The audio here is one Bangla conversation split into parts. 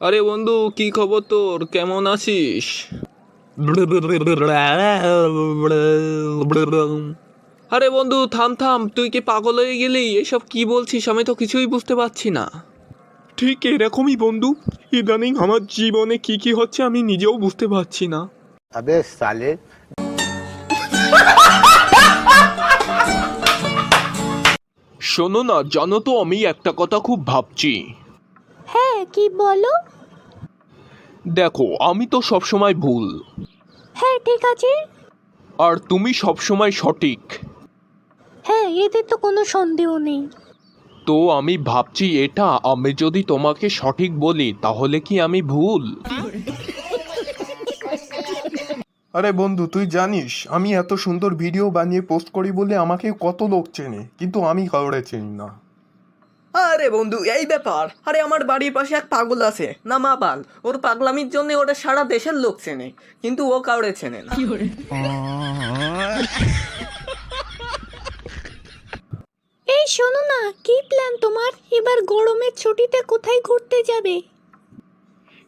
আরে বন্ধু, কি খবর তোর? কেমন আছিস? আরে বন্ধু, থাম থাম, তুই কি পাগল হয়ে গেলি? এসব কি বলছিস? আমি তো কিছুই বুঝতে পারছি না। ঠিক এরকমই বন্ধু, ইদানিং আমার জীবনে কি কি হচ্ছে আমি নিজেও বুঝতে পারছি না। अबे साले। শোনো না, জানো তো আমি একটা কথা খুব ভাবছি। হ্যাঁ, কি বলো? দেখো, আমি তো সবসময় ভুল হ্যাঁ, ঠিক আছে। আর তুমি সবসময় সঠিক। হ্যাঁ, এতে তো কোনো সন্দেহ নেই। তো আমি ভাবছি, এটা আমি যদি তোমাকে সঠিক বলি তাহলে কি আমি ভুল? আরে বন্ধু, তুই জানিস আমি এত সুন্দর ভিডিও বানিয়ে পোস্ট করি বলে আমাকে কত লোক চেনে, কিন্তু আমি কাউরে চিনি না। আরে বন্ধু, এই ব্যাপার। আরে আমার বাড়ির পাশে এক পাগল আছে না, মা পাল। ওর পাগলামির জন্য ওটা সারা দেশের লোক চেনে, কিন্তু ও কাউরে চেনে না। এই শোনো না, কি প্ল্যান তোমার? এবার গরমের ছুটিতে কোথায় ঘুরতে যাবে?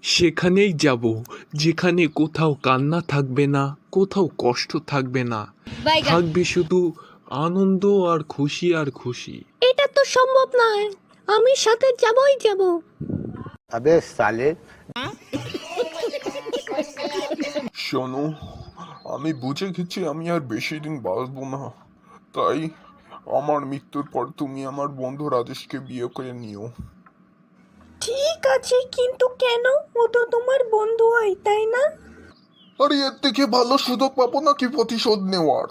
সেখানেই যাব যেখানে কোথাও কান্না থাকবে না, কোথাও কষ্ট থাকবে না, থাকবে শুধু আনন্দ আর খুশি আর খুশি। এটা তো সম্ভব নয়। আমি সাথে যাবই যাব। अबे साले। শোনো, আমি বুঝে গেছি আমি আর বেশি দিন বাঁচবো না, তাই আমার মৃত্যুর পর তুমি আমার বন্ধু রাজেশকে বিয়ে করে নিও। ঠিক আছে, কিন্তু কেন? ও তো তোমার বন্ধু হয়, তাই না? আরে এর থেকে ভালো সুযোগ পাবো নাকি প্রতিশোধ নেওয়ার?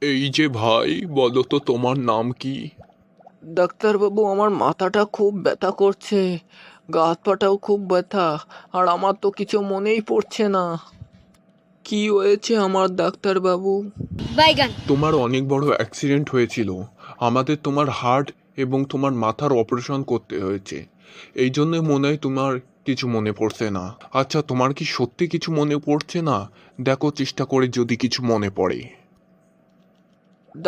এই যে ভাই, বলো তো তোমার নাম কি? ডাক্তারবাবু, আমার মাথাটা খুব ব্যথা করছে, গা হাত পাটাও খুব ব্যথা, আর আমার তো কিছু মনেই পড়ছে না। কি হয়েছে আমার ডাক্তারবাবু? তোমার অনেক বড় অ্যাক্সিডেন্ট হয়েছিল, আমাদের তোমার হার্ট এবং তোমার মাথার অপারেশন করতে হয়েছে, এই জন্য মনে হয় তোমার কিছু মনে পড়ছে না। আচ্ছা, তোমার কি সত্যি কিছু মনে পড়ছে না? দেখো চেষ্টা করে যদি কিছু মনে পড়ে।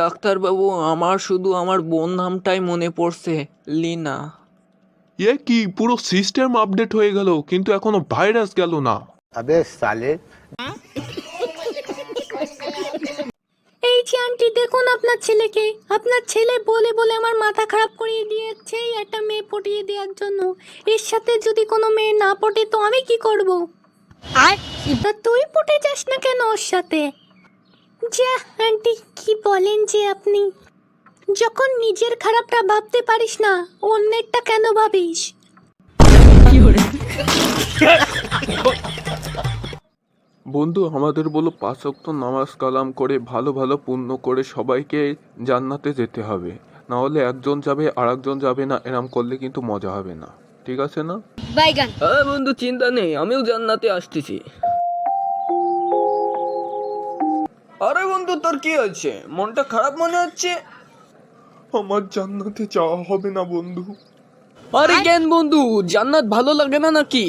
ডাক্তারবাবু, আমার শুধু আমার বোন নামটাই মনে পড়ছে, লিনা। এ কি, পুরো সিস্টেম আপডেট হয়ে গেল কিন্তু এখনো ভাইরাস গেল না। अबे साले। এই যে আন্টি, দেখুন আপনার ছেলেকে। আপনার ছেলে বলে বলে আমার মাথা খারাপ করিয়ে দিয়েছে একটা মেয়ে পটিয়ে দেওয়ার জন্য। এর সাথে যদি কোনো মেয়ে না পটে তো আমি কি করব? আর তুই পটে যাস না কেন ওর সাথে? যা আন্টি, কি বলেন যে আপনি? যখন নিজের খারাপটা ভাবতে পারিস না, অন্যেরটা কেন ভাবিস? বন্ধু, আমাদের বলো 5 ওয়াক্ত নামাজ কালাম করে ভালো ভালো পুণ্য করে সবাইকে জান্নাতে যেতে হবে, না হলে একজন যাবে আর একজন যাবে না, এরম করলে কিন্তু মজা হবে না, ঠিক আছে না? হ্যাঁ বন্ধু, চিন্তা নেই, আমিও জান্নাতে আসতেছি। আরে বন্ধু, তোর কি হয়েছে? মনটা খারাপ মনে হচ্ছে? আমার জান্নাতে যাওয়া হবে না বন্ধু। আরে কেন বন্ধু, জান্নাত ভালো লাগে না নাকি?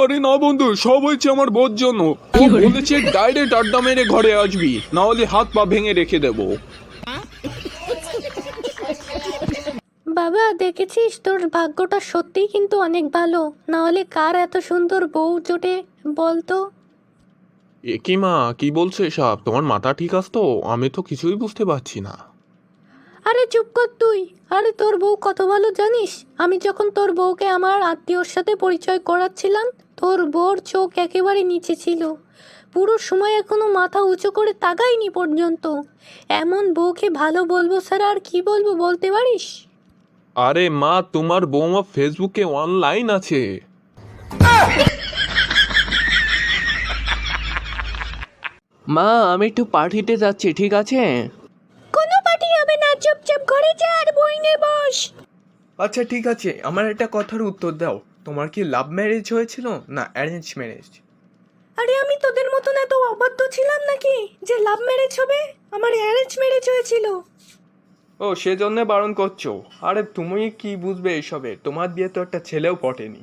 আরে না বন্ধু, সব হয়েছে আমার বোর জন্য। ও বলেছে ডাইরেক্ট আড্ডা মেরে ঘরে আসবি, না হলে হাত পা ভেঙে রেখে দেবো। বাবা, দেখেছিস তোর ভাগ্যটা সত্যিই কিন্তু অনেক ভালো, না হলে কার এত সুন্দর বউ জোটে বলতো? এ কি মা, কি বলছো এসব? তোমার মাথা ঠিক আছে তো? আমি তো কিছুই বুঝতে পারছি না। আরে চুপ কর তুই। আরে তোর বউ কত ভালো জানিস? আমি যখন তোর বউকে আমার আত্মীয়র সাথে পরিচয় করাচ্ছিলাম, তোর বউর চোখ একেবারে নিচে ছিল, পুরো সময় এখনো মাথা উঁচু করে তাকায়নি পর্যন্ত। এমন বউকে ভালো বলবো স্যার, আর কি বলবো বলতে পারিস? আরে মা, তোমার বৌমা ফেসবুকে অনলাইন আছে। মা, আমি একটু পার্টিতে যাচ্ছি, ঠিক আছে? কোনো পার্টি হবে না, চুপচাপ ঘরে যা আর বই নে বস। আচ্ছা ঠিক আছে, আমার একটা কথার উত্তর দাও। তোমার কি লাভ ম্যারেজ হয়েছিল না অ্যারেঞ্জ ম্যারেজ? আরে আমি তোদের মতন এত অবাধ্য ছিলাম নাকি যে লাভ ম্যারেজ হবে? আমার অ্যারেঞ্জ ম্যারেজ হয়েছিল। ও, সেজন্য বারণ করছো? আরে তুমি কি বুঝবে এসবে? তোমার বিয়ে তো একটা ছেলেও পটেনি।